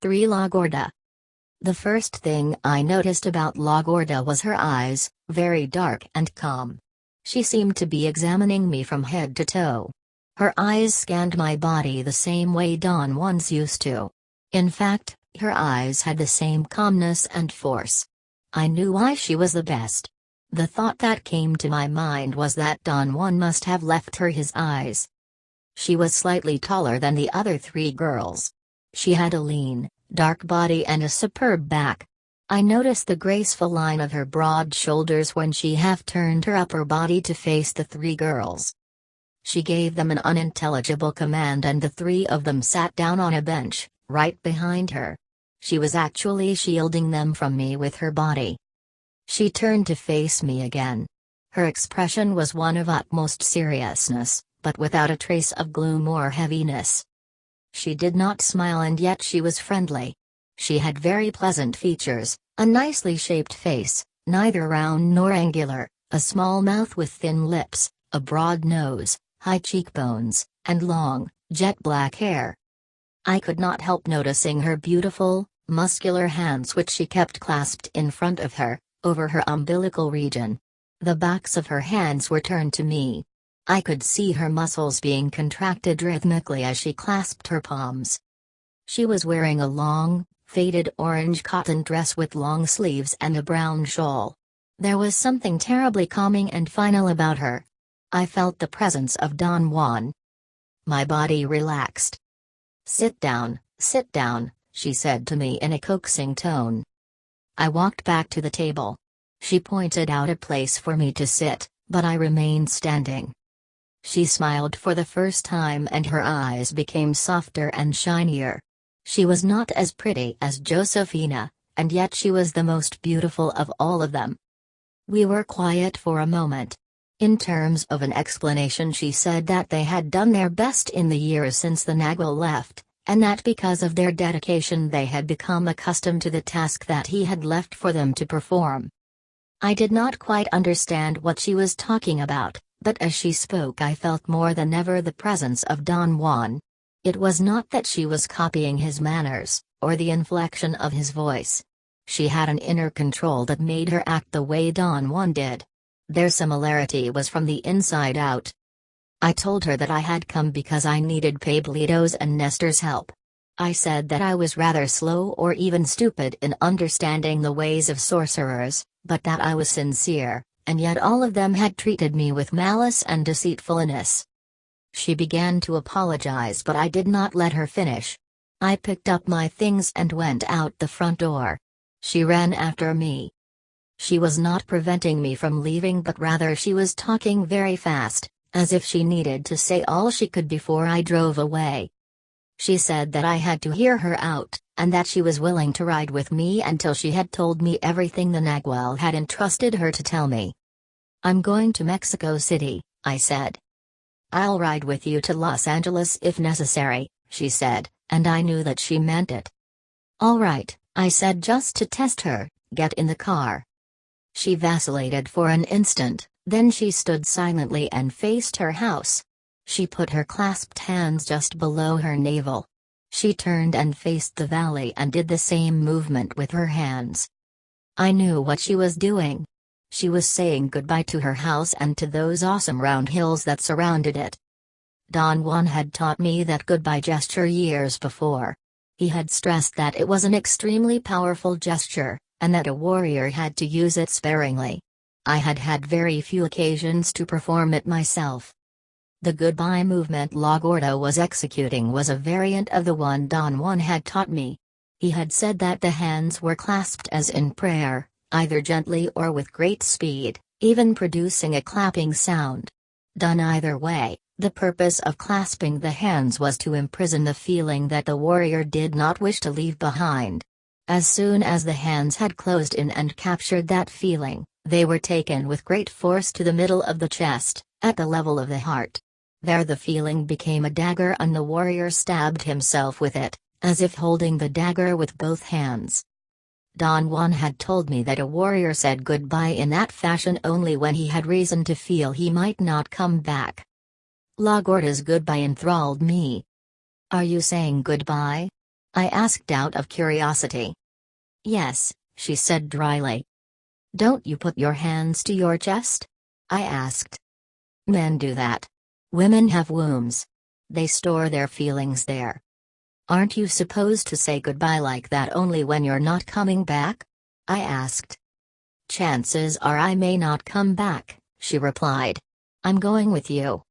3 La Gorda. The first thing I noticed about La Gorda was her eyes, very dark and calm. She seemed to be examining me from head to toe. Her eyes scanned my body the same way Don Juan's used to. In fact, her eyes had the same calmness and force. I knew why she was the best. The thought that came to my mind was that Don Juan must have left her his eyes. She was slightly taller than the other 3 girls. She had a lean, dark body and a superb back. I noticed the graceful line of her broad shoulders when she half-turned her upper body to face the 3 girls. She gave them an unintelligible command and the 3 of them sat down on a bench, right behind her. She was actually shielding them from me with her body. She turned to face me again. Her expression was one of utmost seriousness, but without a trace of gloom or heaviness. She did not smile and yet she was friendly. She had very pleasant features, a nicely shaped face, neither round nor angular, a small mouth with thin lips, a broad nose, high cheekbones, and long, jet black hair. I could not help noticing her beautiful, muscular hands which she kept clasped in front of her, over her umbilical region. The backs of her hands were turned to me. I could see her muscles being contracted rhythmically as she clasped her palms. She was wearing a long, faded orange cotton dress with long sleeves and a brown shawl. There was something terribly calming and final about her. I felt the presence of Don Juan. My body relaxed. Sit down," she said to me in a coaxing tone. I walked back to the table. She pointed out a place for me to sit, but I remained standing. She smiled for the first time and her eyes became softer and shinier. She was not as pretty as Josefina, and yet she was the most beautiful of all of them. We were quiet for a moment. In terms of an explanation, she said that they had done their best in the years since the Nagual left, and that because of their dedication they had become accustomed to the task that he had left for them to perform. I did not quite understand what she was talking about, but as she spoke I felt more than ever the presence of Don Juan. It was not that she was copying his manners, or the inflection of his voice. She had an inner control that made her act the way Don Juan did. Their similarity was from the inside out. I told her that I had come because I needed Pablito's and Nestor's help. I said that I was rather slow or even stupid in understanding the ways of sorcerers, but that I was sincere, and yet all of them had treated me with malice and deceitfulness. She began to apologize, but I did not let her finish. I picked up my things and went out the front door. She ran after me. She was not preventing me from leaving, but rather she was talking very fast, as if she needed to say all she could before I drove away. She said that I had to hear her out, and that she was willing to ride with me until she had told me everything the Nagual had entrusted her to tell me. "I'm going to Mexico City," I said. "I'll ride with you to Los Angeles if necessary," she said, and I knew that she meant it. "All right," I said just to test her, "get in the car." She vacillated for an instant, then she stood silently and faced her house. She put her clasped hands just below her navel. She turned and faced the valley and did the same movement with her hands. I knew what she was doing. She was saying goodbye to her house and to those awesome round hills that surrounded it. Don Juan had taught me that goodbye gesture years before. He had stressed that it was an extremely powerful gesture, and that a warrior had to use it sparingly. I had had very few occasions to perform it myself. The goodbye movement La Gorda was executing was a variant of the one Don Juan had taught me. He had said that the hands were clasped as in prayer, either gently or with great speed, even producing a clapping sound. Done either way, the purpose of clasping the hands was to imprison the feeling that the warrior did not wish to leave behind. As soon as the hands had closed in and captured that feeling, they were taken with great force to the middle of the chest, at the level of the heart. There the feeling became a dagger and the warrior stabbed himself with it, as if holding the dagger with both hands. Don Juan had told me that a warrior said goodbye in that fashion only when he had reason to feel he might not come back. La Gorda's goodbye enthralled me. "Are you saying goodbye?" I asked out of curiosity. Yes, she said dryly. Don't you put your hands to your chest? I asked. Men do that. Women have wombs. They store their feelings there. Aren't you supposed to say goodbye like that only when you're not coming back? I asked. Chances are I may not come back, she replied. I'm going with you.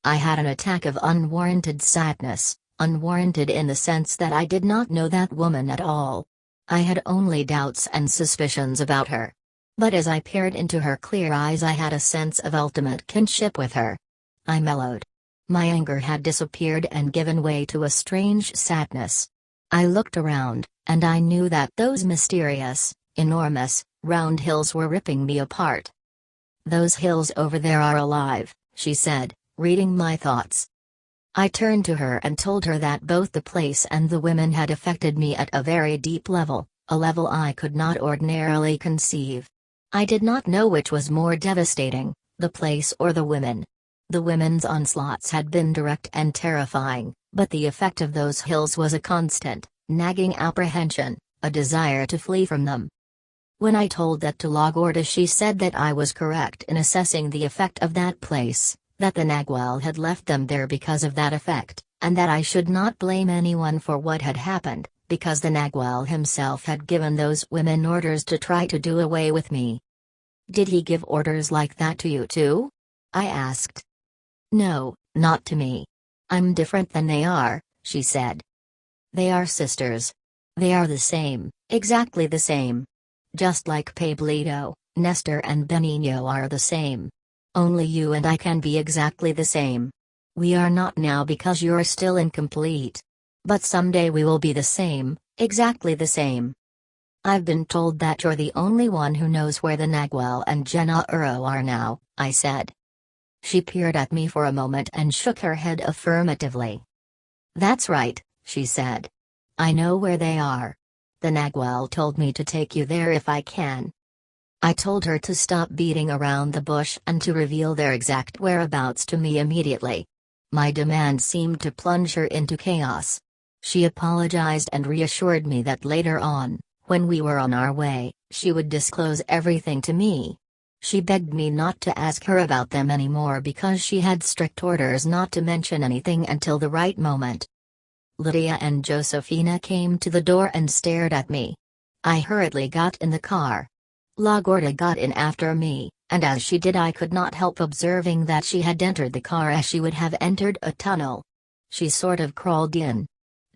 I had an attack of unwarranted sadness, unwarranted in the sense that I did not know that woman at all. I had only doubts and suspicions about her. But as I peered into her clear eyes, I had a sense of ultimate kinship with her. I mellowed. My anger had disappeared and given way to a strange sadness. I looked around, and I knew that those mysterious, enormous, round hills were ripping me apart. Those hills over there are alive, she said, reading my thoughts. I turned to her and told her that both the place and the women had affected me at a very deep level, a level I could not ordinarily conceive. I did not know which was more devastating, the place or the women. The women's onslaughts had been direct and terrifying, but the effect of those hills was a constant, nagging apprehension, a desire to flee from them. When I told that to LaGuardia, she said that I was correct in assessing the effect of that place, that the Nagual had left them there because of that effect, and that I should not blame anyone for what had happened, because the Nagual himself had given those women orders to try to do away with me. Did he give orders like that to you too? I asked. No, not to me. I'm different than they are, she said. They are sisters. They are the same, exactly the same. Just like Pablito, Nestor and Benigno are the same. Only you and I can be exactly the same. We are not now because you're still incomplete. But someday we will be the same, exactly the same. I've been told that you're the only one who knows where the Nagual and Gennaro are now, I said. She peered at me for a moment and shook her head affirmatively. That's right, she said. I know where they are. The Nagual told me to take you there if I can. I told her to stop beating around the bush and to reveal their exact whereabouts to me immediately. My demand seemed to plunge her into chaos. She apologized and reassured me that later on, when we were on our way, she would disclose everything to me. She begged me not to ask her about them anymore because she had strict orders not to mention anything until the right moment. Lydia and Josefina came to the door and stared at me. I hurriedly got in the car. LaGuardia got in after me, and as she did I could not help observing that she had entered the car as she would have entered a tunnel. She sort of crawled in.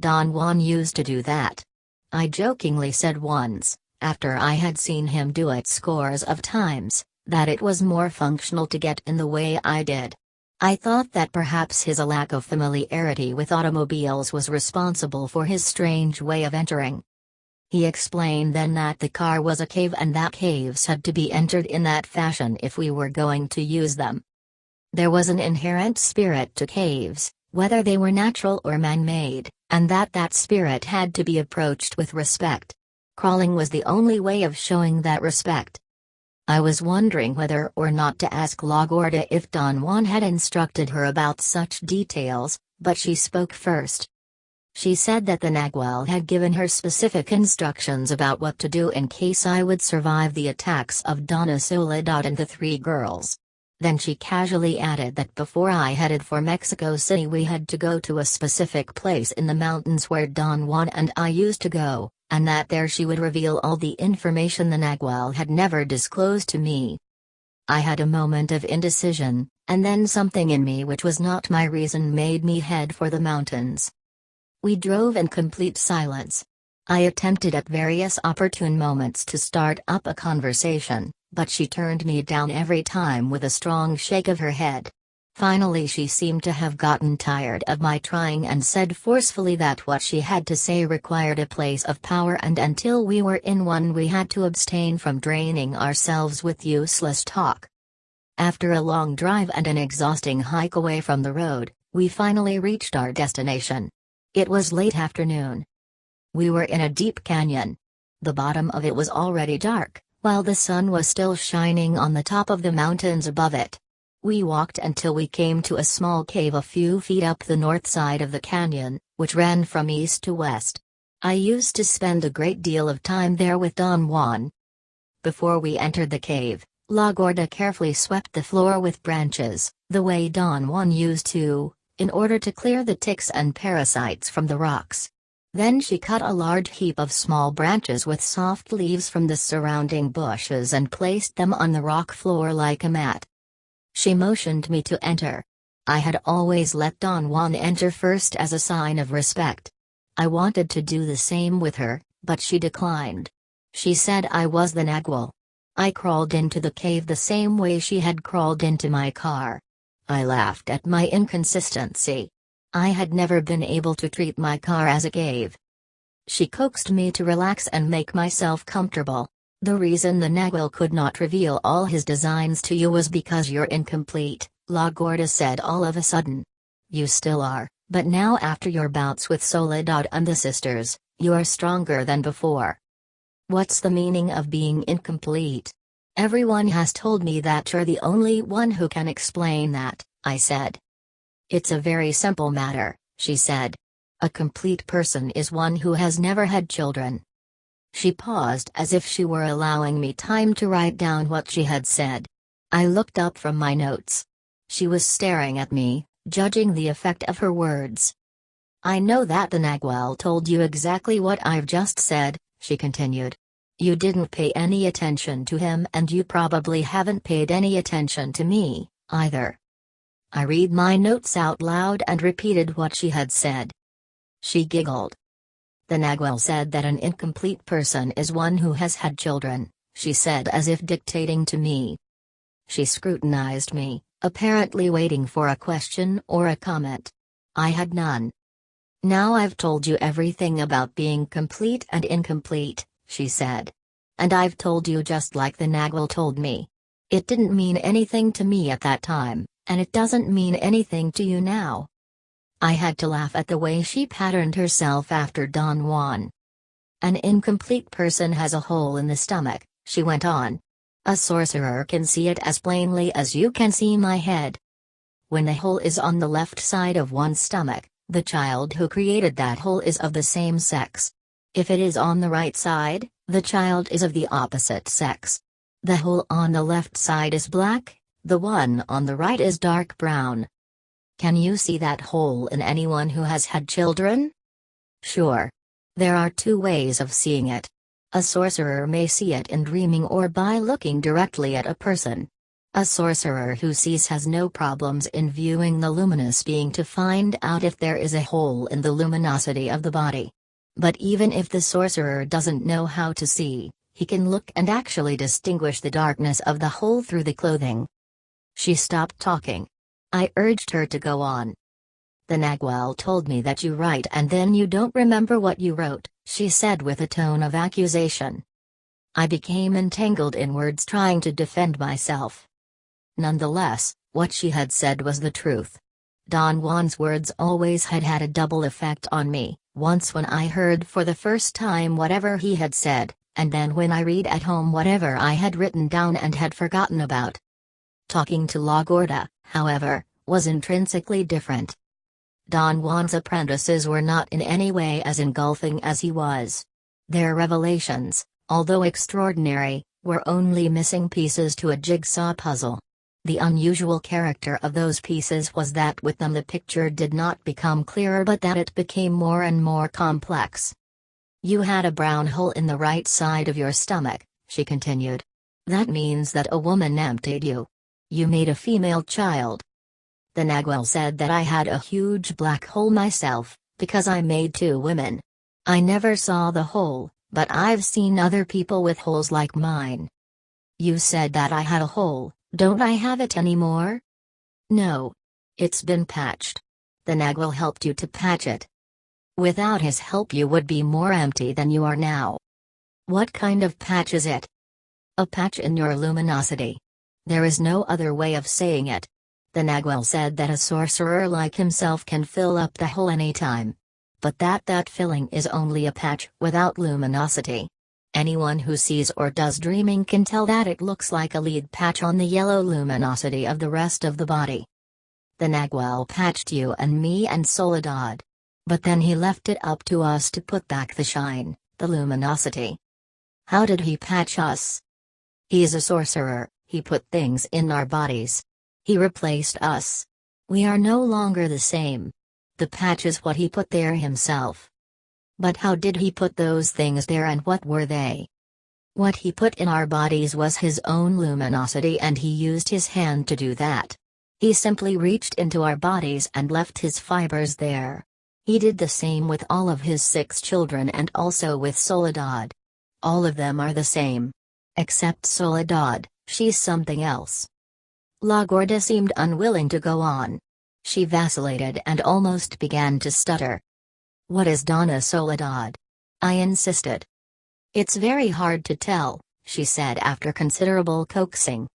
Don Juan used to do that. I jokingly said once, after I had seen him do it scores of times, that it was more functional to get in the way I did. I thought that perhaps his lack of familiarity with automobiles was responsible for his strange way of entering. He explained then that the car was a cave and that caves had to be entered in that fashion if we were going to use them. There was an inherent spirit to caves, whether they were natural or man-made, and that spirit had to be approached with respect. Crawling was the only way of showing that respect. I was wondering whether or not to ask LaGuardia if Don Juan had instructed her about such details, but she spoke first. She said that the Nagual had given her specific instructions about what to do in case I would survive the attacks of Donna Soledad and the three girls. Then she casually added that before I headed for Mexico City we had to go to a specific place in the mountains where Don Juan and I used to go, and that there she would reveal all the information the Nagual had never disclosed to me. I had a moment of indecision, and then something in me which was not my reason made me head for the mountains. We drove in complete silence. I attempted at various opportune moments to start up a conversation, but she turned me down every time with a strong shake of her head. Finally she seemed to have gotten tired of my trying and said forcefully that what she had to say required a place of power and until we were in one we had to abstain from draining ourselves with useless talk. After a long drive and an exhausting hike away from the road, we finally reached our destination. It was late afternoon. We were in a deep canyon. The bottom of it was already dark, while the sun was still shining on the top of the mountains above it. We walked until we came to a small cave a few feet up the north side of the canyon, which ran from east to west. I used to spend a great deal of time there with Don Juan. Before we entered the cave, La Gorda carefully swept the floor with branches, the way Don Juan used to, in order to clear the ticks and parasites from the rocks. Then she cut a large heap of small branches with soft leaves from the surrounding bushes and placed them on the rock floor like a mat. She motioned me to enter. I had always let Don Juan enter first as a sign of respect. I wanted to do the same with her, but she declined. She said I was the Nagual. I crawled into the cave the same way she had crawled into my car. I laughed at my inconsistency. I had never been able to treat my car as a cave. She coaxed me to relax and make myself comfortable. The reason the Nagual could not reveal all his designs to you was because you're incomplete, La Gorda said all of a sudden. You still are, but now after your bouts with Soledad and the sisters, you are stronger than before. What's the meaning of being incomplete? Everyone has told me that you're the only one who can explain that, I said. It's a very simple matter, she said. A complete person is one who has never had children. She paused as if she were allowing me time to write down what she had said. I looked up from my notes. She was staring at me, judging the effect of her words. I know that the Nagual told you exactly what I've just said, she continued. You didn't pay any attention to him and you probably haven't paid any attention to me, either. I read my notes out loud and repeated what she had said. She giggled. The Nagual said that an incomplete person is one who has had children, she said as if dictating to me. She scrutinized me, apparently waiting for a question or a comment. I had none. Now I've told you everything about being complete and incomplete, she said. And I've told you just like the Nagual told me. It didn't mean anything to me at that time, and it doesn't mean anything to you now. I had to laugh at the way she patterned herself after Don Juan. An incomplete person has a hole in the stomach, she went on. A sorcerer can see it as plainly as you can see my head. When the hole is on the left side of one's stomach, the child who created that hole is of the same sex. If it is on the right side, the child is of the opposite sex. The hole on the left side is black, the one on the right is dark brown. Can you see that hole in anyone who has had children? Sure. There are two ways of seeing it. A sorcerer may see it in dreaming or by looking directly at a person. A sorcerer who sees has no problems in viewing the luminous being to find out if there is a hole in the luminosity of the body. But even if the sorcerer doesn't know how to see, he can look and actually distinguish the darkness of the hole through the clothing. She stopped talking. I urged her to go on. The Nagual told me that you write and then you don't remember what you wrote, she said with a tone of accusation. I became entangled in words trying to defend myself. Nonetheless, what she had said was the truth. Don Juan's words always had had a double effect on me, once when I heard for the first time whatever he had said, and then when I read at home whatever I had written down and had forgotten about. Talking to La Gorda, however, was intrinsically different. Don Juan's apprentices were not in any way as engulfing as he was. Their revelations, although extraordinary, were only missing pieces to a jigsaw puzzle. The unusual character of those pieces was that with them the picture did not become clearer but that it became more and more complex. You had a brown hole in the right side of your stomach, she continued. That means that a woman emptied you. You made a female child. The Nagual said that I had a huge black hole myself, because I made two women. I never saw the hole, but I've seen other people with holes like mine. You said that I had a hole, don't I have it anymore? No. It's been patched. The Nagual helped you to patch it. Without his help you would be more empty than you are now. What kind of patch is it? A patch in your luminosity. There is no other way of saying it. The Nagual said that a sorcerer like himself can fill up the hole anytime. But that filling is only a patch without luminosity. Anyone who sees or does dreaming can tell that it looks like a lead patch on the yellow luminosity of the rest of the body. The Nagual patched you and me and Soledad. But then he left it up to us to put back the shine, the luminosity. How did he patch us? He's a sorcerer. He put things in our bodies. He replaced us. We are no longer the same. The patch is what he put there himself. But how did he put those things there, and what were they? What he put in our bodies was his own luminosity, and he used his hand to do that. He simply reached into our bodies and left his fibers there. He did the same with all of his 6 children and also with Soledad. All of them are the same. Except Soledad, she's something else. La Gorda seemed unwilling to go on. She vacillated and almost began to stutter. What is Donna Soledad? I insisted. It's very hard to tell, she said after considerable coaxing.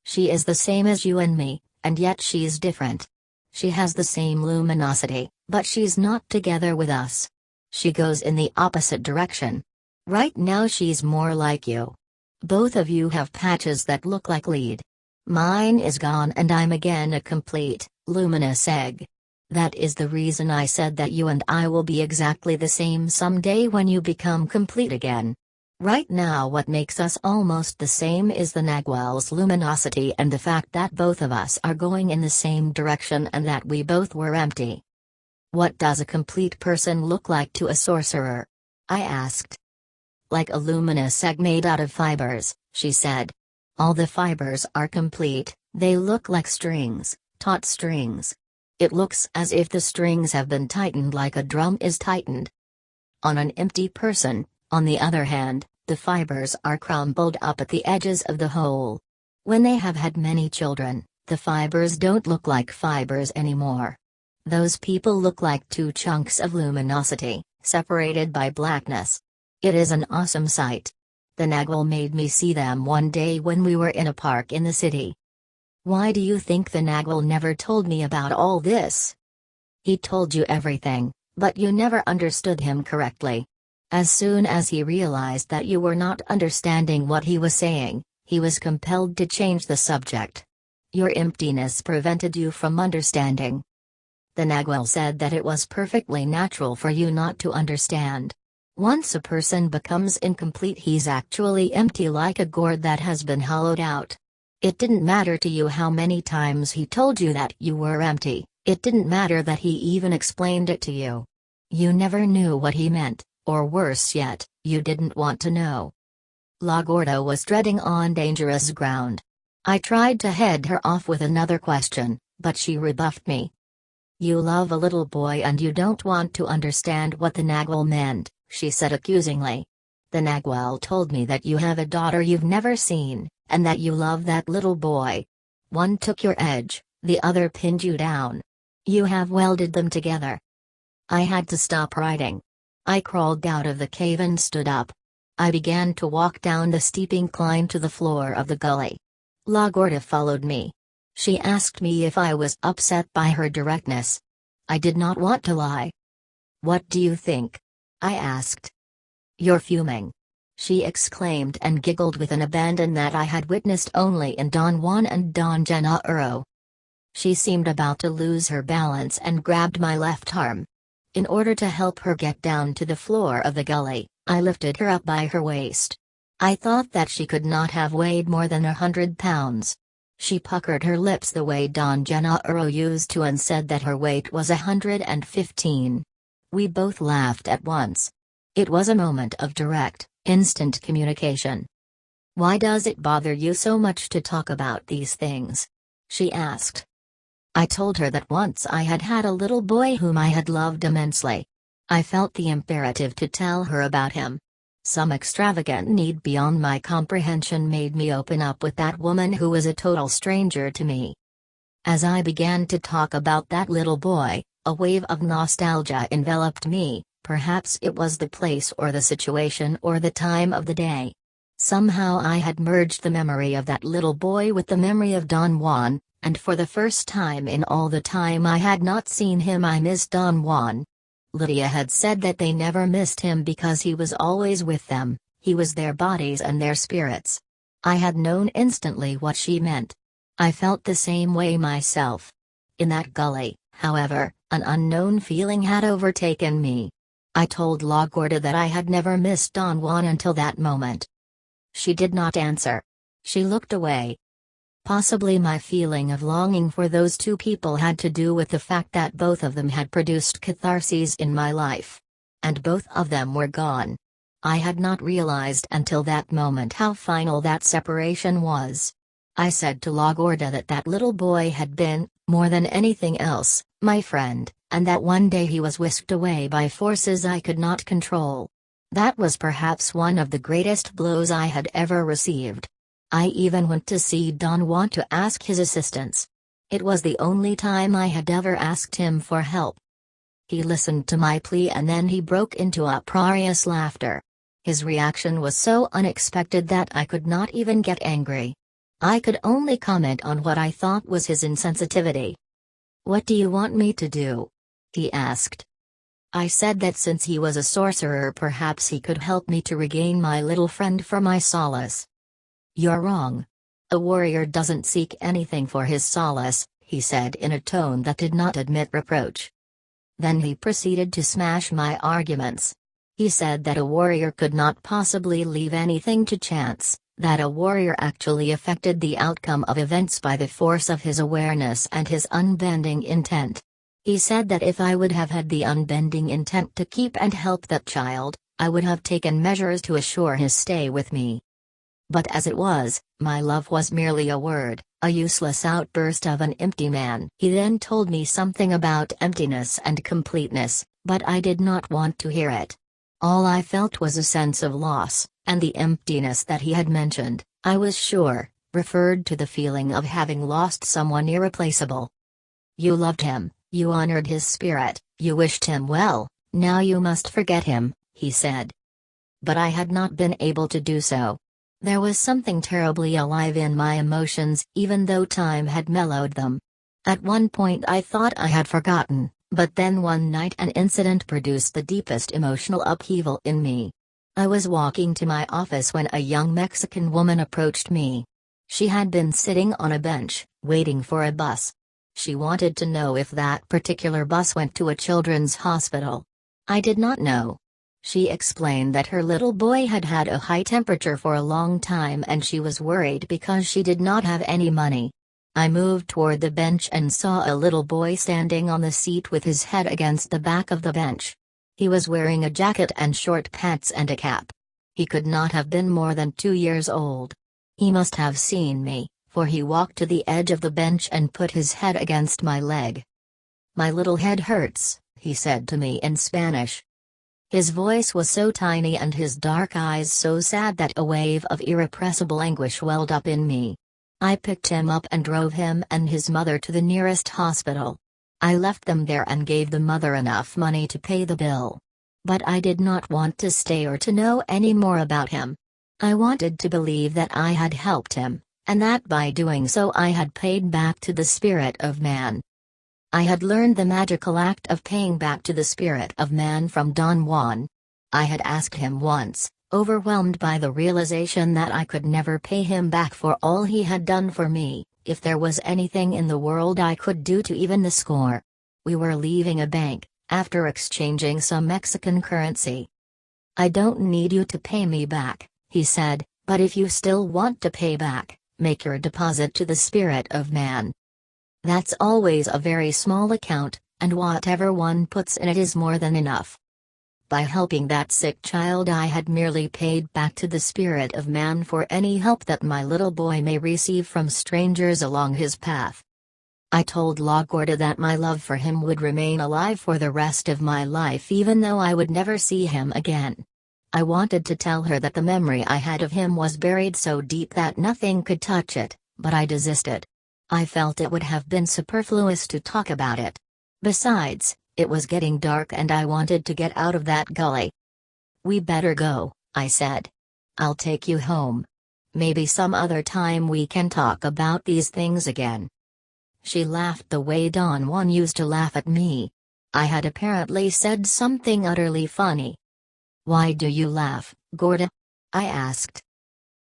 She is the same as you and me, and yet she's different. She has the same luminosity, but she's not together with us. She goes in the opposite direction. Right now she's more like you. Both of you have patches that look like lead. Mine is gone and I'm again a complete, luminous egg. That is the reason I said that you and I will be exactly the same someday when you become complete again. Right now what makes us almost the same is the Nagual's luminosity and the fact that both of us are going in the same direction and that we both were empty. What does a complete person look like to a sorcerer? I asked. Like a luminous egg made out of fibers, she said. All the fibers are complete, they look like strings, taut strings. It looks as if the strings have been tightened like a drum is tightened. On an empty person, on the other hand, the fibers are crumbled up at the edges of the hole. When they have had many children, the fibers don't look like fibers anymore. Those people look like 2 chunks of luminosity, separated by blackness. It is an awesome sight. The Nagual made me see them one day when we were in a park in the city. Why do you think the Nagual never told me about all this? He told you everything, but you never understood him correctly. As soon as he realized that you were not understanding what he was saying, he was compelled to change the subject. Your emptiness prevented you from understanding. The Nagual said that it was perfectly natural for you not to understand. Once a person becomes incomplete, he's actually empty, like a gourd that has been hollowed out. It didn't matter to you how many times he told you that you were empty, it didn't matter that he even explained it to you. You never knew what he meant, or worse yet, you didn't want to know. La Gorda was treading on dangerous ground. I tried to head her off with another question, but she rebuffed me. You love a little boy and you don't want to understand what the Nagual meant, she said accusingly. The Nagual told me that you have a daughter you've never seen, and that you love that little boy. One took your edge, the other pinned you down. You have welded them together. I had to stop writing. I crawled out of the cave and stood up. I began to walk down the steep incline to the floor of the gully. La Gorda followed me. She asked me if I was upset by her directness. I did not want to lie. What do you think? I asked. You're fuming, she exclaimed and giggled with an abandon that I had witnessed only in Don Juan and Don Gennaro. She seemed about to lose her balance and grabbed my left arm. In order to help her get down to the floor of the gully, I lifted her up by her waist. I thought that she could not have weighed more than 100 pounds. She puckered her lips the way Don Gennaro used to and said that her weight was 115. We both laughed at once. It was a moment of direct, instant communication. Why does it bother you so much to talk about these things? She asked. I told her that once I had had a little boy whom I had loved immensely. I felt the imperative to tell her about him. Some extravagant need beyond my comprehension made me open up with that woman who was a total stranger to me. As I began to talk about that little boy, a wave of nostalgia enveloped me. Perhaps it was the place or the situation or the time of the day. Somehow I had merged the memory of that little boy with the memory of Don Juan, and for the first time in all the time I had not seen him I missed Don Juan. Lydia had said that they never missed him because he was always with them, he was their bodies and their spirits. I had known instantly what she meant. I felt the same way myself. In that gully, however, An unknown feeling had overtaken me. I told LaGuardia that I had never missed Don Juan until that moment. She did not answer. She looked away. Possibly my feeling of longing for those two people had to do with the fact that both of them had produced catharses in my life. And both of them were gone. I had not realized until that moment how final that separation was. I said to LaGuardia that that little boy had been, more than anything else, my friend, and that one day he was whisked away by forces I could not control. That was perhaps one of the greatest blows I had ever received. I even went to see Don Juan to ask his assistance. It was the only time I had ever asked him for help. He listened to my plea and then he broke into uproarious laughter. His reaction was so unexpected that I could not even get angry. I could only comment on what I thought was his insensitivity. "What do you want me to do?" he asked. I said that since he was a sorcerer perhaps he could help me to regain my little friend for my solace. "You're wrong. A warrior doesn't seek anything for his solace," he said in a tone that did not admit reproach. Then he proceeded to smash my arguments. He said that a warrior could not possibly leave anything to chance, that a warrior actually affected the outcome of events by the force of his awareness and his unbending intent. He said that if I would have had the unbending intent to keep and help that child, I would have taken measures to assure his stay with me. But as it was, my love was merely a word, a useless outburst of an empty man. He then told me something about emptiness and completeness, but I did not want to hear it. All I felt was a sense of loss, and the emptiness that he had mentioned, I was sure, referred to the feeling of having lost someone irreplaceable. "You loved him, you honored his spirit, you wished him well, now you must forget him," he said. But I had not been able to do so. There was something terribly alive in my emotions even though time had mellowed them. At one point I thought I had forgotten, but then one night an incident produced the deepest emotional upheaval in me. I was walking to my office when a young Mexican woman approached me. She had been sitting on a bench, waiting for a bus. She wanted to know if that particular bus went to a children's hospital. I did not know. She explained that her little boy had had a high temperature for a long time and she was worried because she did not have any money. I moved toward the bench and saw a little boy standing on the seat with his head against the back of the bench. He was wearing a jacket and short pants and a cap. He could not have been more than 2 years old. He must have seen me, for he walked to the edge of the bench and put his head against my leg. "My little head hurts," he said to me in Spanish. His voice was so tiny and his dark eyes so sad that a wave of irrepressible anguish welled up in me. I picked him up and drove him and his mother to the nearest hospital. I left them there and gave the mother enough money to pay the bill. But I did not want to stay or to know any more about him. I wanted to believe that I had helped him, and that by doing so I had paid back to the spirit of man. I had learned the magical act of paying back to the spirit of man from Don Juan. I had asked him once, overwhelmed by the realization that I could never pay him back for all he had done for me, if there was anything in the world I could do to even the score. We were leaving a bank, after exchanging some Mexican currency. "I don't need you to pay me back," he said, "but if you still want to pay back, make your deposit to the spirit of man. That's always a very small account, and whatever one puts in it is more than enough." By helping that sick child I had merely paid back to the spirit of man for any help that my little boy may receive from strangers along his path. I told LaGuardia that my love for him would remain alive for the rest of my life even though I would never see him again. I wanted to tell her that the memory I had of him was buried so deep that nothing could touch it, but I desisted. I felt it would have been superfluous to talk about it. Besides, it was getting dark and I wanted to get out of that gully. "We better go," I said. "I'll take you home. Maybe some other time we can talk about these things again." She laughed the way Don Juan used to laugh at me. I had apparently said something utterly funny. "Why do you laugh, Gorda?" I asked.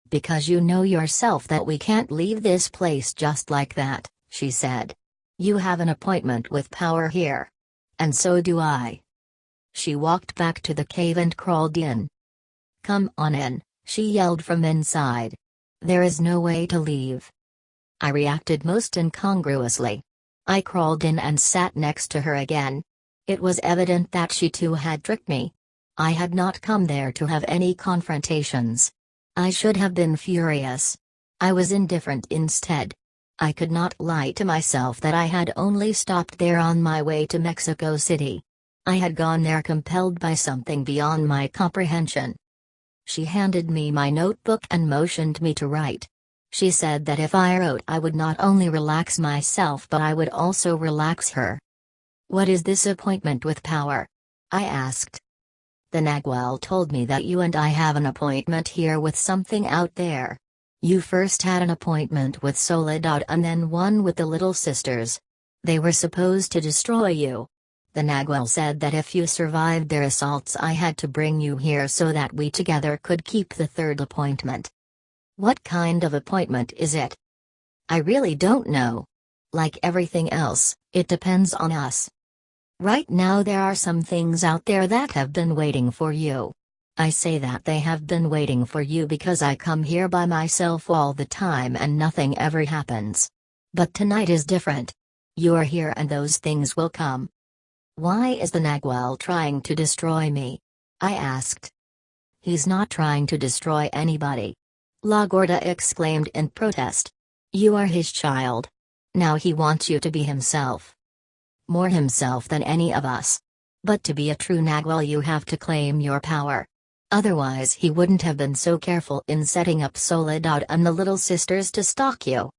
"Because you know yourself that we can't leave this place just like that," she said. "You have an appointment with power here. And so do I. She walked back to the cave and crawled in. Come on in, she yelled from inside. There is no way to leave. I reacted most incongruously. I crawled in and sat next to her again. It was evident that she too had tricked me. I had not come there to have any confrontations. I should have been furious. I was indifferent instead. I could not lie to myself that I had only stopped there on my way to Mexico City. I had gone there compelled by something beyond my comprehension. She handed me my notebook and motioned me to write. She said that if I wrote I would not only relax myself but I would also relax her. What is this appointment with power? I asked. The Nagual told me that you and I have an appointment here with something out there. You first had an appointment with Soledad and then one with the Little Sisters. They were supposed to destroy you. The Nagual said that if you survived their assaults I had to bring you here so that we together could keep the third appointment. What kind of appointment is it? I really don't know. Like everything else, it depends on us. Right now there are some things out there that have been waiting for you. I say that they have been waiting for you because I come here by myself all the time and nothing ever happens. But tonight is different. You are here and those things will come. Why is the Nagual trying to destroy me? I asked. He's not trying to destroy anybody. La Gorda exclaimed in protest. You are his child. Now he wants you to be himself. More himself than any of us. But to be a true Nagual you have to claim your power. Otherwise he wouldn't have been so careful in setting up Soledad and the Little Sisters to stalk you.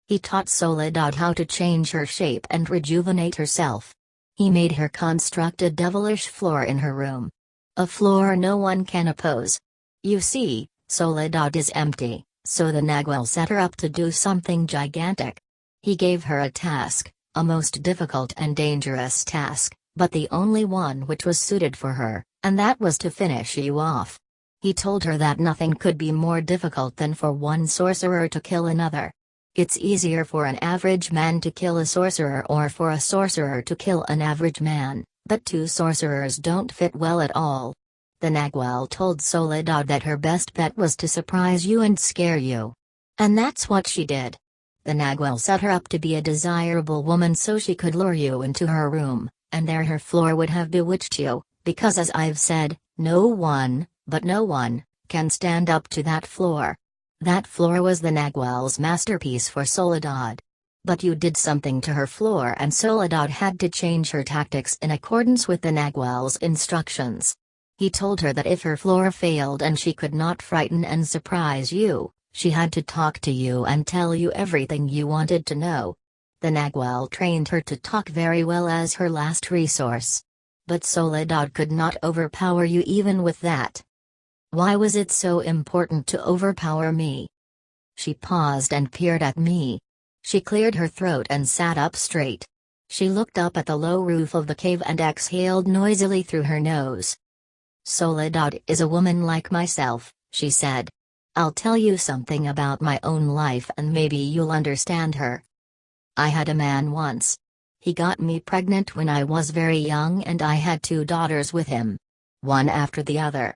He taught Soledad how to change her shape and rejuvenate herself. He made her construct a devilish floor in her room. A floor no one can oppose. You see, Soledad is empty, so the Nagual set her up to do something gigantic. He gave her a task, a most difficult and dangerous task, but the only one which was suited for her, and that was to finish you off. He told her that nothing could be more difficult than for one sorcerer to kill another. It's easier for an average man to kill a sorcerer or for a sorcerer to kill an average man, but two sorcerers don't fit well at all. The Nagual told Soledad that her best bet was to surprise you and scare you. And that's what she did. The Nagual set her up to be a desirable woman so she could lure you into her room, and there her floor would have bewitched you, because as I've said, no one, but no one, can stand up to that floor. That floor was the Nagual's masterpiece for Soledad. But you did something to her floor and Soledad had to change her tactics in accordance with the Nagual's instructions. He told her that if her floor failed and she could not frighten and surprise you, she had to talk to you and tell you everything you wanted to know. The Nagual trained her to talk very well as her last resource. But Soledad could not overpower you even with that. Why was it so important to overpower me? She paused and peered at me. She cleared her throat and sat up straight. She looked up at the low roof of the cave and exhaled noisily through her nose. Soledad is a woman like myself, she said. I'll tell you something about my own life and maybe you'll understand her. I had a man once. He got me pregnant when I was very young and I had 2 daughters with him. One after the other.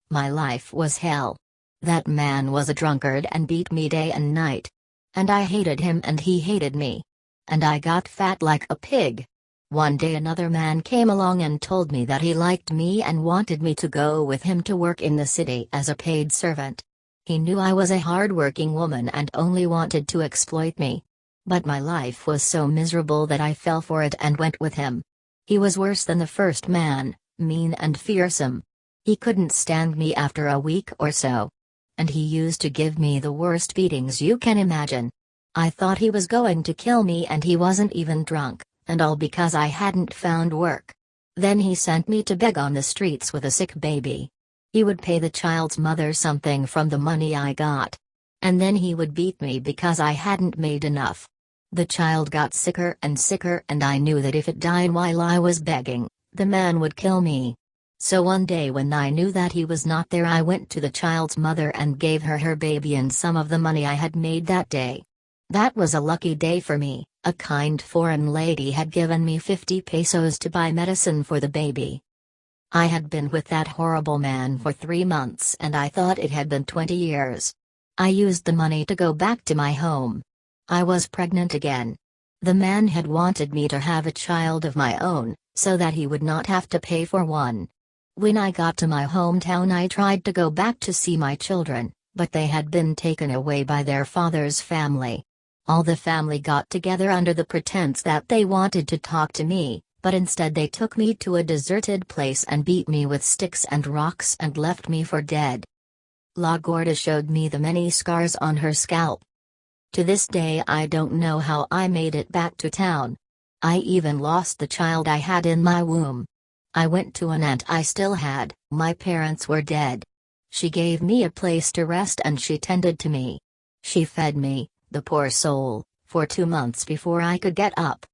My life was hell. That man was a drunkard and beat me day and night. And I hated him and he hated me. And I got fat like a pig. One day another man came along and told me that he liked me and wanted me to go with him to work in the city as a paid servant. He knew I was a hard-working woman and only wanted to exploit me. But my life was so miserable that I fell for it and went with him. He was worse than the first man, mean and fearsome. He couldn't stand me after a week or so. And he used to give me the worst beatings you can imagine. I thought he was going to kill me and he wasn't even drunk, and all because I hadn't found work. Then he sent me to beg on the streets with a sick baby. He would pay the child's mother something from the money I got. And then he would beat me because I hadn't made enough. The child got sicker and sicker and I knew that if it died while I was begging, the man would kill me. So one day when I knew that he was not there I went to the child's mother and gave her her baby and some of the money I had made that day. That was a lucky day for me. A kind foreign lady had given me 50 pesos to buy medicine for the baby. I had been with that horrible man for 3 months and I thought it had been 20 years. I used the money to go back to my home. I was pregnant again. The man had wanted me to have a child of my own, so that he would not have to pay for one. When I got to my hometown, I tried to go back to see my children, but they had been taken away by their father's family. All the family got together under the pretense that they wanted to talk to me, but instead they took me to a deserted place and beat me with sticks and rocks and left me for dead. La Gorda showed me the many scars on her scalp. To this day I don't know how I made it back to town. I even lost the child I had in my womb. I went to an aunt I still had. My parents were dead. She gave me a place to rest and she tended to me. She fed me, the poor soul, for 2 months before I could get up.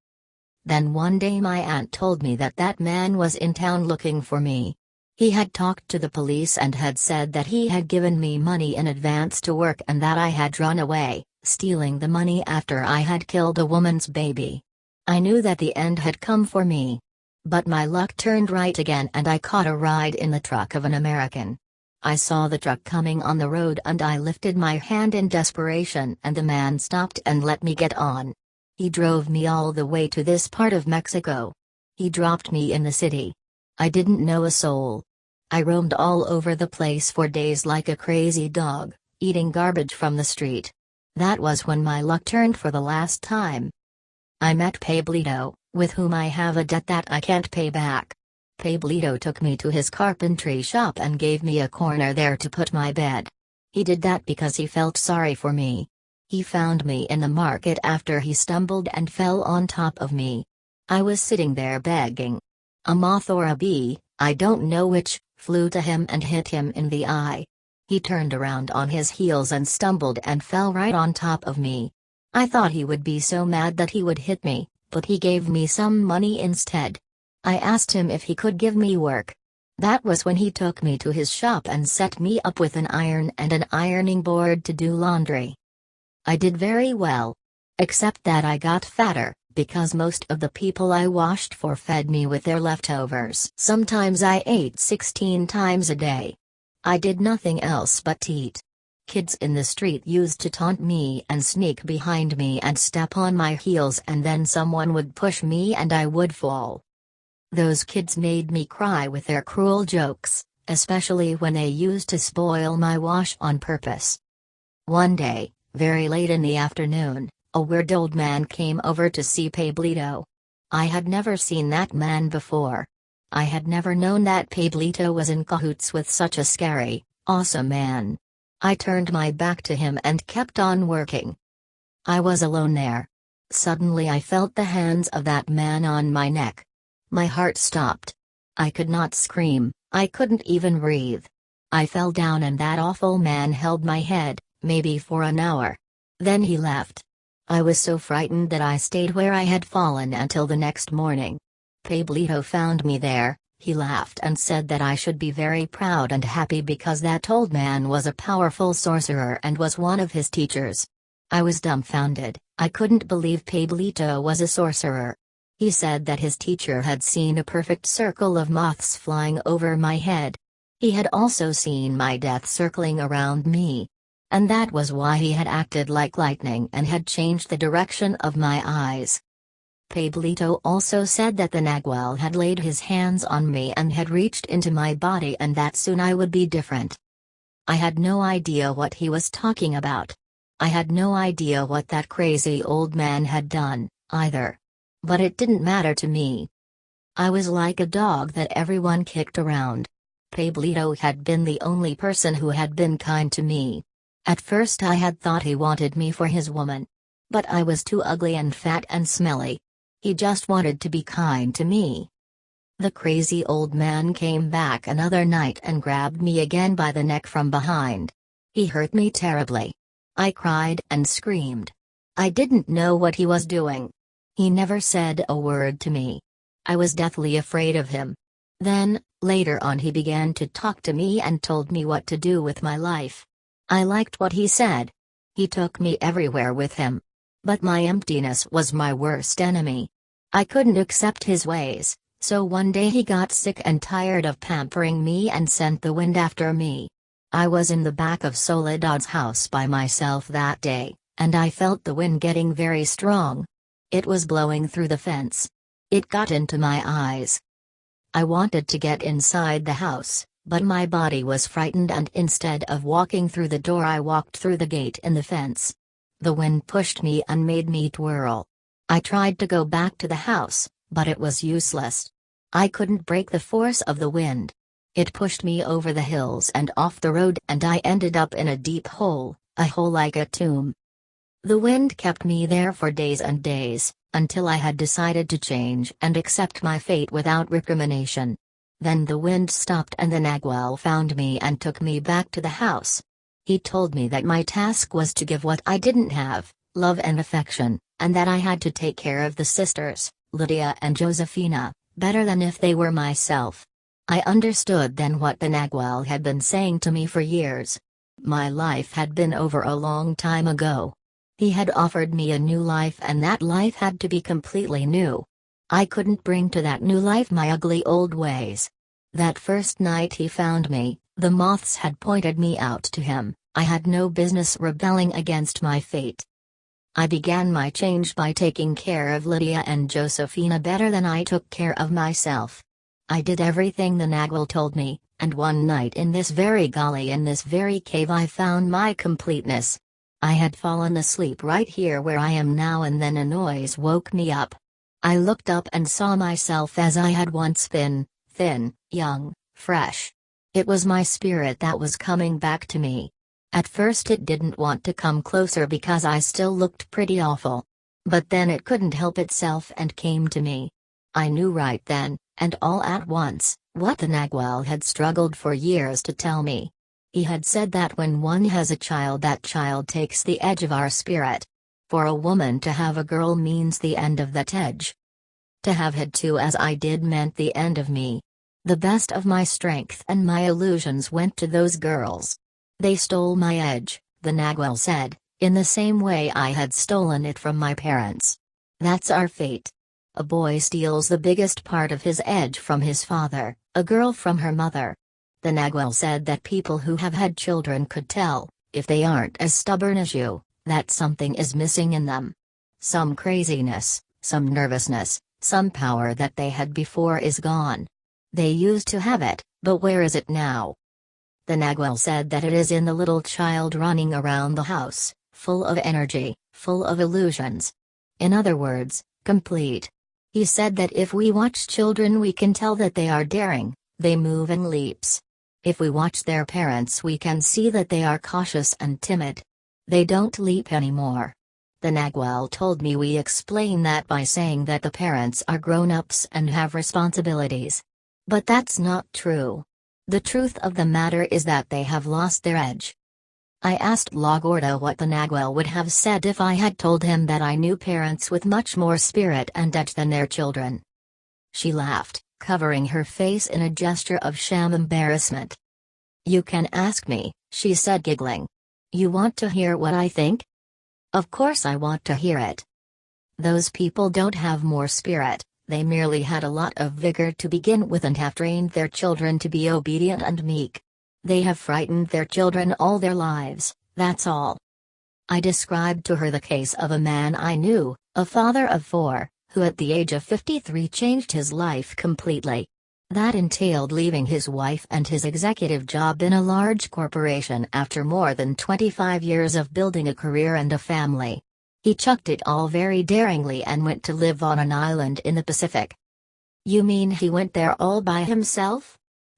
Then one day my aunt told me that that man was in town looking for me. He had talked to the police and had said that he had given me money in advance to work and that I had run away, stealing the money after I had killed a woman's baby. I knew that the end had come for me. But my luck turned right again and I caught a ride in the truck of an American. I saw the truck coming on the road and I lifted my hand in desperation and the man stopped and let me get on. He drove me all the way to this part of Mexico. He dropped me in the city. I didn't know a soul. I roamed all over the place for days like a crazy dog, eating garbage from the street. That was when my luck turned for the last time. I met Pablito, with whom I have a debt that I can't pay back. Pablito took me to his carpentry shop and gave me a corner there to put my bed. He did that because he felt sorry for me. He found me in the market after he stumbled and fell on top of me. I was sitting there begging. A moth or a bee, I don't know which, flew to him and hit him in the eye. He turned around on his heels and stumbled and fell right on top of me. I thought he would be so mad that he would hit me, but he gave me some money instead. I asked him if he could give me work. That was when he took me to his shop and set me up with an iron and an ironing board to do laundry. I did very well. Except that I got fatter, because most of the people I washed for fed me with their leftovers. Sometimes I ate 16 times a day. I did nothing else but eat. Kids in the street used to taunt me and sneak behind me and step on my heels and then someone would push me and I would fall. Those kids made me cry with their cruel jokes, especially when they used to spoil my wash on purpose. One day, very late in the afternoon, a weird old man came over to see Pablito. I had never seen that man before. I had never known that Pablito was in cahoots with such a scary, awesome man. I turned my back to him and kept on working. I was alone there. Suddenly I felt the hands of that man on my neck. My heart stopped. I could not scream, I couldn't even breathe. I fell down and that awful man held my head, maybe for an hour. Then he left. I was so frightened that I stayed where I had fallen until the next morning. Pablito found me there. He laughed and said that I should be very proud and happy because that old man was a powerful sorcerer and was one of his teachers. I was dumbfounded, I couldn't believe Pablito was a sorcerer. He said that his teacher had seen a perfect circle of moths flying over my head. He had also seen my death circling around me. And that was why he had acted like lightning and had changed the direction of my eyes. Pablito also said that the Nagual had laid his hands on me and had reached into my body and that soon I would be different. I had no idea what he was talking about. I had no idea what that crazy old man had done, either. But it didn't matter to me. I was like a dog that everyone kicked around. Pablito had been the only person who had been kind to me. At first I had thought he wanted me for his woman. But I was too ugly and fat and smelly. He just wanted to be kind to me. The crazy old man came back another night and grabbed me again by the neck from behind. He hurt me terribly. I cried and screamed. I didn't know what he was doing. He never said a word to me. I was deathly afraid of him. Then, later on, he began to talk to me and told me what to do with my life. I liked what he said. He took me everywhere with him. But my emptiness was my worst enemy. I couldn't accept his ways, so one day he got sick and tired of pampering me and sent the wind after me. I was in the back of Soledad's house by myself that day, and I felt the wind getting very strong. It was blowing through the fence. It got into my eyes. I wanted to get inside the house, but my body was frightened, and instead of walking through the door I walked through the gate in the fence. The wind pushed me and made me twirl. I tried to go back to the house, but it was useless. I couldn't break the force of the wind. It pushed me over the hills and off the road, and I ended up in a deep hole, a hole like a tomb. The wind kept me there for days and days, until I had decided to change and accept my fate without recrimination. Then the wind stopped and the Nagual found me and took me back to the house. He told me that my task was to give what I didn't have, love and affection, and that I had to take care of the sisters, Lydia and Josefina, better than if they were myself. I understood then what the Nagual had been saying to me for years. My life had been over a long time ago. He had offered me a new life, and that life had to be completely new. I couldn't bring to that new life my ugly old ways. That first night he found me, the moths had pointed me out to him. I had no business rebelling against my fate. I began my change by taking care of Lydia and Josefina better than I took care of myself. I did everything the Nagual told me, and one night in this very gully, in this very cave, I found my completeness. I had fallen asleep right here where I am now, and then a noise woke me up. I looked up and saw myself as I had once been, thin, young, fresh. It was my spirit that was coming back to me. At first it didn't want to come closer because I still looked pretty awful. But then it couldn't help itself and came to me. I knew right then, and all at once, what the Nagual had struggled for years to tell me. He had said that when one has a child, that child takes the edge of our spirit. For a woman to have a girl means the end of that edge. To have had two as I did meant the end of me. The best of my strength and my illusions went to those girls. They stole my edge, the Nagual said, in the same way I had stolen it from my parents. That's our fate. A boy steals the biggest part of his edge from his father, a girl from her mother. The Nagual said that people who have had children could tell, if they aren't as stubborn as you, that something is missing in them. Some craziness, some nervousness, some power that they had before is gone. They used to have it, but where is it now? The Nagual said that it is in the little child running around the house, full of energy, full of illusions. In other words, complete. He said that if we watch children we can tell that they are daring, they move in leaps. If we watch their parents we can see that they are cautious and timid. They don't leap anymore. The Nagual told me we explain that by saying that the parents are grown-ups and have responsibilities. But that's not true. The truth of the matter is that they have lost their edge. I asked La Gorda what the Nagual would have said if I had told him that I knew parents with much more spirit and edge than their children. She laughed, covering her face in a gesture of sham embarrassment. "You can ask me," she said, giggling. "You want to hear what I think?" "Of course I want to hear it." "Those people don't have more spirit, they merely had a lot of vigor to begin with and have trained their children to be obedient and meek. They have frightened their children all their lives, that's all." I described to her the case of a man I knew, a father of 4, who at the age of 53 changed his life completely. That entailed leaving his wife and his executive job in a large corporation after more than 25 years of building a career and a family. He chucked it all very daringly and went to live on an island in the Pacific. "You mean he went there all by himself?"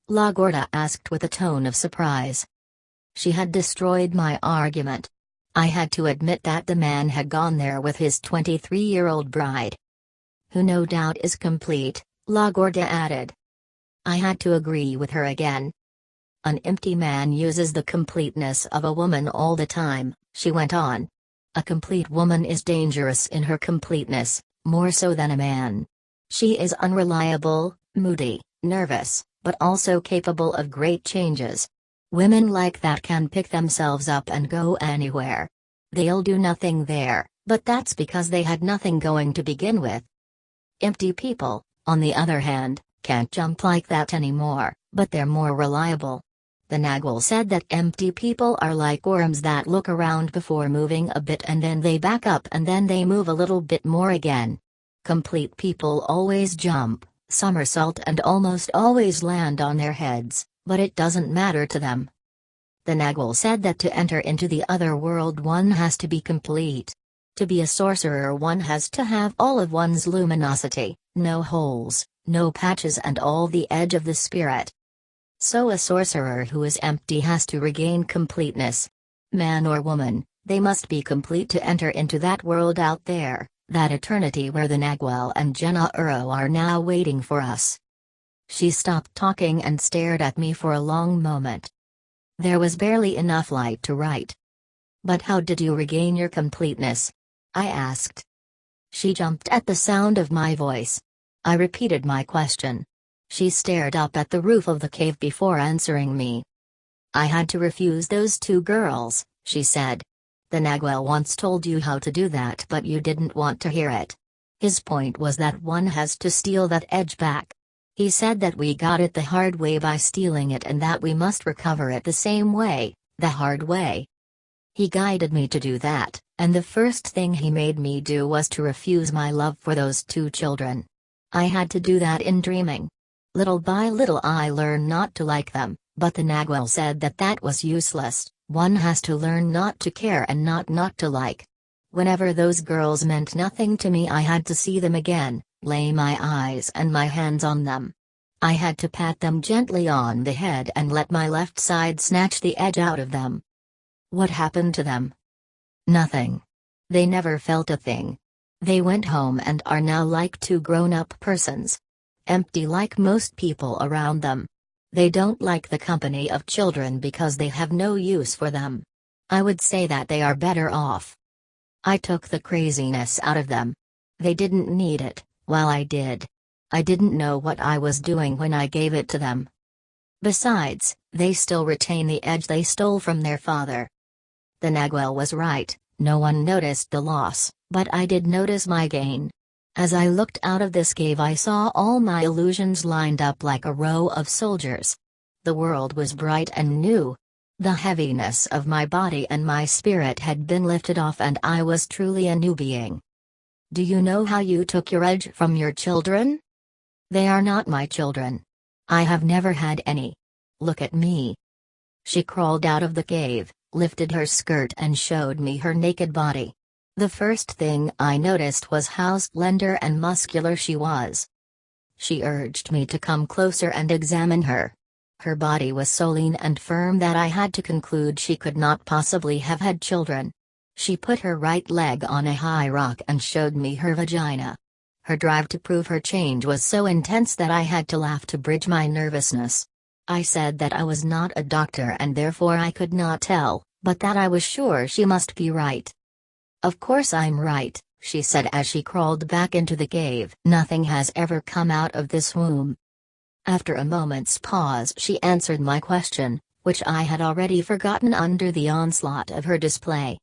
La Gorda asked with a tone of surprise. She had destroyed my argument. I had to admit that the man had gone there with his 23-year-old bride. "Who no doubt is complete," La Gorda added. I had to agree with her again. "An empty man uses the completeness of a woman all the time," she went on. "A complete woman is dangerous in her completeness, more so than a man. She is unreliable, moody, nervous, but also capable of great changes. Women like that can pick themselves up and go anywhere. They'll do nothing there, But that's because they had nothing going to begin with. Empty people, on the other hand, can't jump like that anymore, but they're more reliable. The Nagwal said that empty people are like worms that look around before moving a bit and then they back up and then they move a little bit more again. Complete people always jump, somersault and almost always land on their heads, but it doesn't matter to them. The Nagwal said that to enter into the other world one has to be complete. To be a sorcerer one has to have all of one's luminosity, no holes, no patches and all the edge of the spirit. So a sorcerer who is empty has to regain completeness. Man or woman, they must be complete to enter into that world out there, that eternity where the Nagwal and Jenna Uro are now waiting for us. She stopped talking and stared at me for a long moment. There was barely enough light to write. "But how did you regain your completeness?" I asked. She jumped at the sound of my voice. I repeated my question. She stared up at the roof of the cave before answering me. "I had to refuse those two girls," she said. "The Nagwal once told you how to do that but you didn't want to hear it. His point was that one has to steal that edge back. He said that we got it the hard way by stealing it and that we must recover it the same way, the hard way. He guided me to do that, and the first thing he made me do was to refuse my love for those two children. I had to do that in dreaming. Little by little I learned not to like them, but the Nagwal said that that was useless, one has to learn not to care and not to like. Whenever those girls meant nothing to me I had to see them again, lay my eyes and my hands on them. I had to pat them gently on the head and let my left side snatch the edge out of them." "What happened to them?" "Nothing. They never felt a thing. They went home and are now like two grown-up persons. Empty like most people around them. They don't like the company of children because they have no use for them. I would say that they are better off. I took the craziness out of them. They didn't need it, while I did. I didn't know what I was doing when I gave it to them. Besides, they still retain the edge they stole from their father." The Nagwal was right, no one noticed the loss, but I did notice my gain. As I looked out of this cave I saw all my illusions lined up like a row of soldiers. The world was bright and new. The heaviness of my body and my spirit had been lifted off and I was truly a new being. "Do you know how you took your edge from your children?" "They are not my children. I have never had any. Look at me." She crawled out of the cave, lifted her skirt and showed me her naked body. The first thing I noticed was how slender and muscular she was. She urged me to come closer and examine her. Her body was so lean and firm that I had to conclude she could not possibly have had children. She put her right leg on a high rock and showed me her vagina. Her drive to prove her change was so intense that I had to laugh to bridge my nervousness. I said that I was not a doctor and therefore I could not tell, but that I was sure she must be right. "Of course I'm right," she said as she crawled back into the cave. "Nothing has ever come out of this womb." After a moment's pause she answered my question, which I had already forgotten under the onslaught of her display.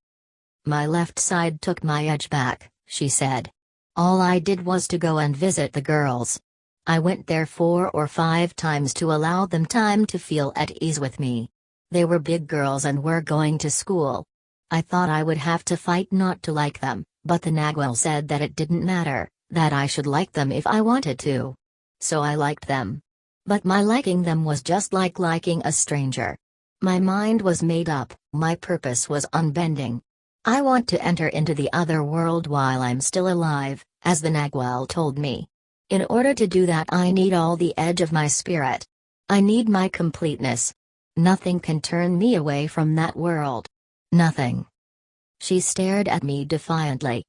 "My left side took my edge back," she said. "All I did was to go and visit the girls. I went there 4 or 5 times to allow them time to feel at ease with me. They were big girls and were going to school. I thought I would have to fight not to like them, but the Nagwal said that it didn't matter, that I should like them if I wanted to. So I liked them. But my liking them was just like liking a stranger. My mind was made up, my purpose was unbending. I want to enter into the other world while I'm still alive, as the Nagwal told me. In order to do that I need all the edge of my spirit. I need my completeness. Nothing can turn me away from that world. Nothing." She stared at me defiantly.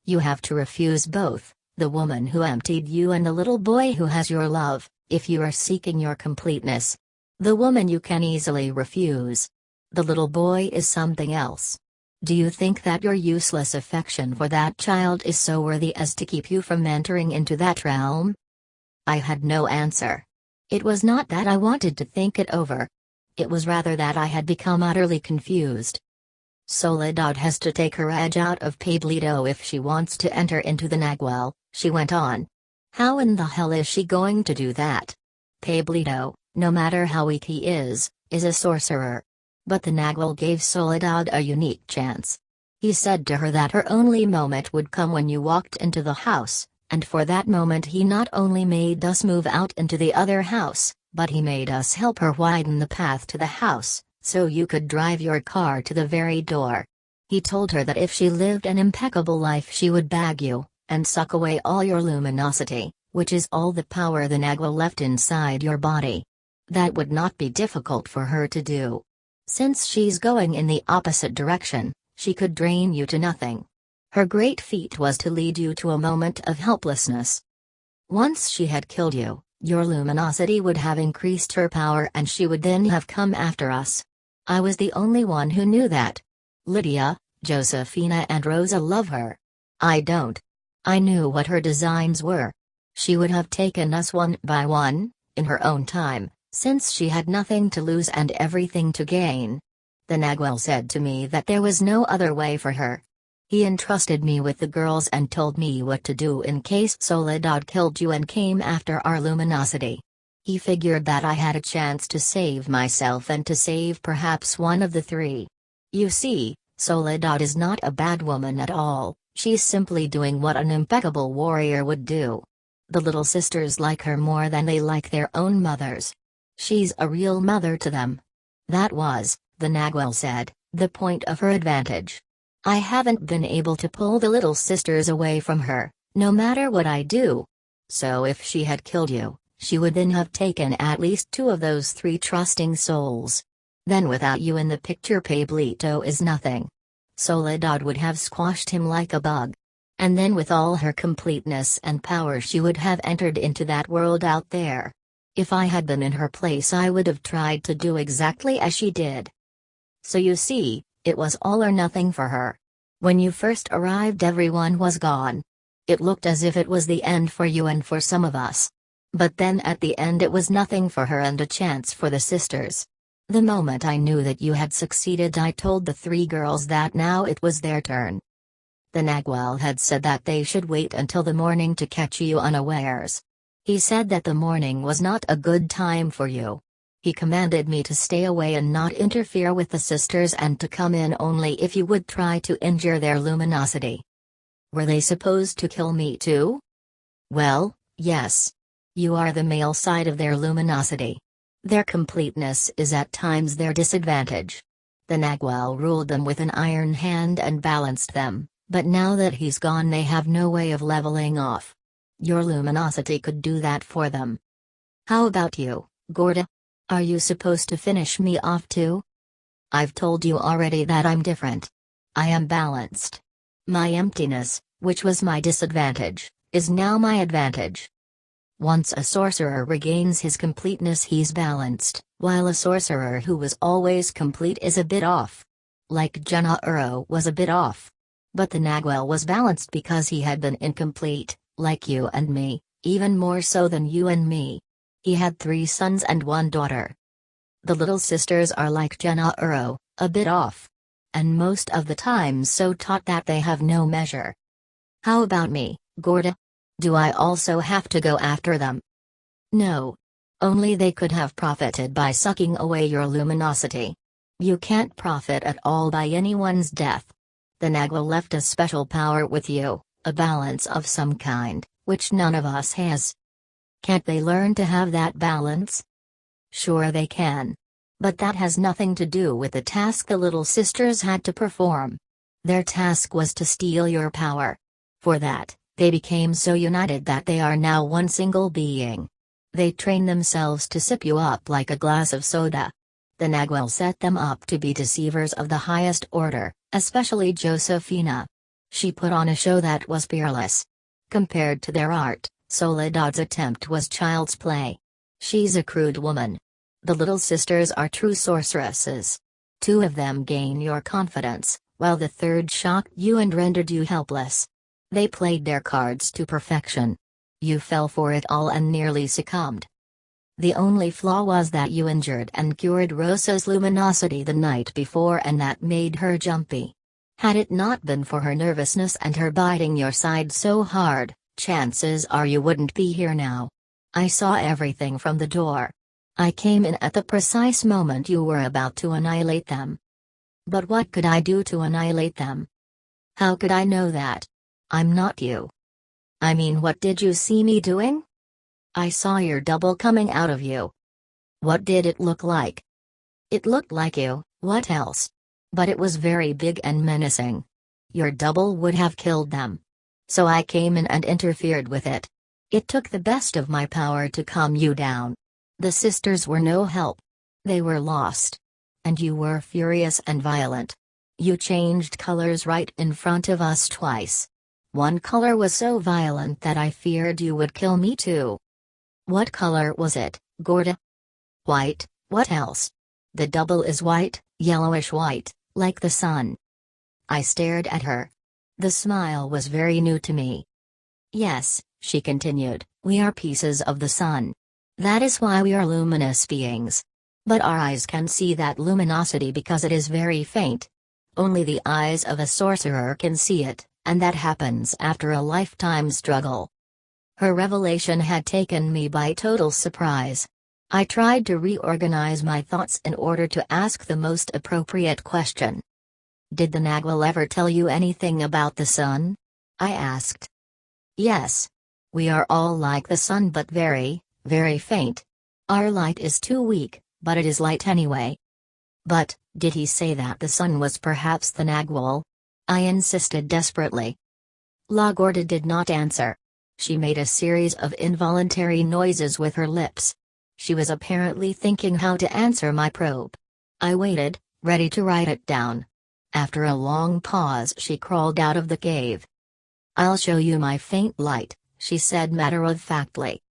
"You have to refuse both, the woman who emptied you and the little boy who has your love, if you are seeking your completeness. The woman you can easily refuse. The little boy is something else. Do you think that your useless affection for that child is so worthy as to keep you from entering into that realm?" I had no answer. It was not that I wanted to think it over. It was rather that I had become utterly confused. Soledad has to take her edge out of Pablito if she wants to enter into the Nagual, she went on. How in the hell is she going to do that? Pablito, no matter how weak he is a sorcerer. But the Nagual gave Soledad a unique chance. He said to her that her only moment would come when you walked into the house, and for that moment he not only made us move out into the other house, but he made us help her widen the path to the house, so you could drive your car to the very door. He told her that if she lived an impeccable life she would bag you, and suck away all your luminosity, which is all the power the Nagual left inside your body. That would not be difficult for her to do. Since she's going in the opposite direction, she could drain you to nothing. Her great feat was to lead you to a moment of helplessness. Once she had killed you, your luminosity would have increased her power and she would then have come after us. I was the only one who knew that. Lydia, Josefina and Rosa love her. I don't. I knew what her designs were. She would have taken us one by one, in her own time, since she had nothing to lose and everything to gain. The Nagual said to me that there was no other way for her. He entrusted me with the girls and told me what to do in case Soledad killed you and came after our luminosity. He figured that I had a chance to save myself and to save perhaps one of the three. You see, Soledad is not a bad woman at all, she's simply doing what an impeccable warrior would do. The little sisters like her more than they like their own mothers. She's a real mother to them. That was, the Nagual said, the point of her advantage. I haven't been able to pull the little sisters away from her, no matter what I do. So if she had killed you, she would then have taken at least two of those three trusting souls. Then without you in the picture Pablito is nothing. Soledad would have squashed him like a bug. And then with all her completeness and power she would have entered into that world out there. If I had been in her place I would have tried to do exactly as she did. So you see, it was all or nothing for her. When you first arrived everyone was gone. It looked as if it was the end for you and for some of us. But then at the end it was nothing for her and a chance for the sisters. The moment I knew that you had succeeded I told the three girls that now it was their turn. The Nagual had said that they should wait until the morning to catch you unawares. He said that the morning was not a good time for you. He commanded me to stay away and not interfere with the sisters and to come in only if you would try to injure their luminosity. Were they supposed to kill me too? Well, yes. You are the male side of their luminosity. Their completeness is at times their disadvantage. The Nagual ruled them with an iron hand and balanced them, but now that he's gone they have no way of leveling off. Your luminosity could do that for them. How about you, Gorda? Are you supposed to finish me off too? I've told you already that I'm different. I am balanced. My emptiness, which was my disadvantage, is now my advantage. Once a sorcerer regains his completeness he's balanced, while a sorcerer who was always complete is a bit off. Like Gennaro was a bit off. But the Nagual was balanced because he had been incomplete, like you and me, even more so than you and me. He had 3 sons and 1 daughter. The little sisters are like Gennaro, a bit off. And most of the time so taught that they have no measure. How about me, Gorda? Do I also have to go after them? No. Only they could have profited by sucking away your luminosity. You can't profit at all by anyone's death. The Nagual left a special power with you, a balance of some kind, which none of us has. Can't they learn to have that balance? Sure they can. But that has nothing to do with the task the little sisters had to perform. Their task was to steal your power. For that, they became so united that they are now one single being. They train themselves to sip you up like a glass of soda. The Nagual set them up to be deceivers of the highest order, especially Josefina. She put on a show that was peerless. Compared to their art, Soledad's attempt was child's play. She's a crude woman. The little sisters are true sorceresses. 2 of them gain your confidence, while the third shocked you and rendered you helpless. They played their cards to perfection. You fell for it all and nearly succumbed. The only flaw was that you injured and cured Rosa's luminosity the night before, and that made her jumpy. Had it not been for her nervousness and her biting your side so hard, chances are you wouldn't be here now. I saw everything from the door. I came in at the precise moment you were about to annihilate them. But what could I do to annihilate them? How could I know that? I'm not you. I mean, what did you see me doing? I saw your double coming out of you. What did it look like? It looked like you, what else? But it was very big and menacing. Your double would have killed them. So I came in and interfered with it. It took the best of my power to calm you down. The sisters were no help. They were lost. And you were furious and violent. You changed colors right in front of us twice. One color was so violent that I feared you would kill me too. What color was it, Gorda? White, what else? The double is white, yellowish white, like the sun. I stared at her. The smile was very new to me. Yes, she continued, we are pieces of the sun. That is why we are luminous beings. But our eyes can see that luminosity because it is very faint. Only the eyes of a sorcerer can see it, and that happens after a lifetime struggle. Her revelation had taken me by total surprise. I tried to reorganize my thoughts in order to ask the most appropriate question. Did the Nagwal ever tell you anything about the sun? I asked. Yes. We are all like the sun, but very, very faint. Our light is too weak, but it is light anyway. But, did he say that the sun was perhaps the Nagwal? I insisted desperately. La Gorda did not answer. She made a series of involuntary noises with her lips. She was apparently thinking how to answer my probe. I waited, ready to write it down. After a long pause, she crawled out of the cave. I'll show you my faint light, she said matter-of-factly.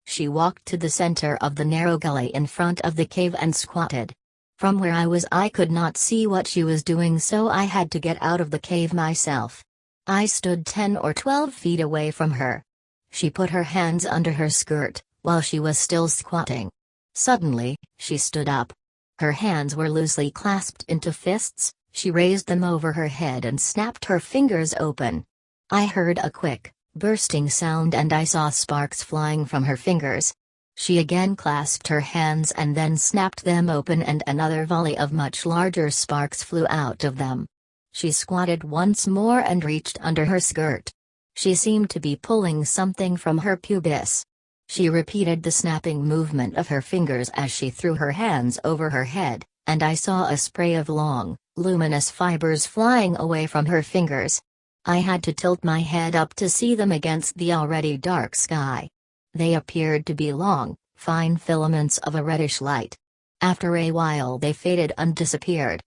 She walked to the center of the narrow gully in front of the cave and squatted. From where I was, I could not see what she was doing, so I had to get out of the cave myself. I stood 10 or 12 feet away from her. She put her hands under her skirt, while she was still squatting. Suddenly, she stood up. Her hands were loosely clasped into fists. She raised them over her head and snapped her fingers open. I heard a quick, bursting sound and I saw sparks flying from her fingers. She again clasped her hands and then snapped them open, and another volley of much larger sparks flew out of them. She squatted once more and reached under her skirt. She seemed to be pulling something from her pubis. She repeated the snapping movement of her fingers as she threw her hands over her head, and I saw a spray of long, luminous fibers flying away from her fingers. I had to tilt my head up to see them against the already dark sky. They appeared to be long, fine filaments of a reddish light. After a while they faded and disappeared.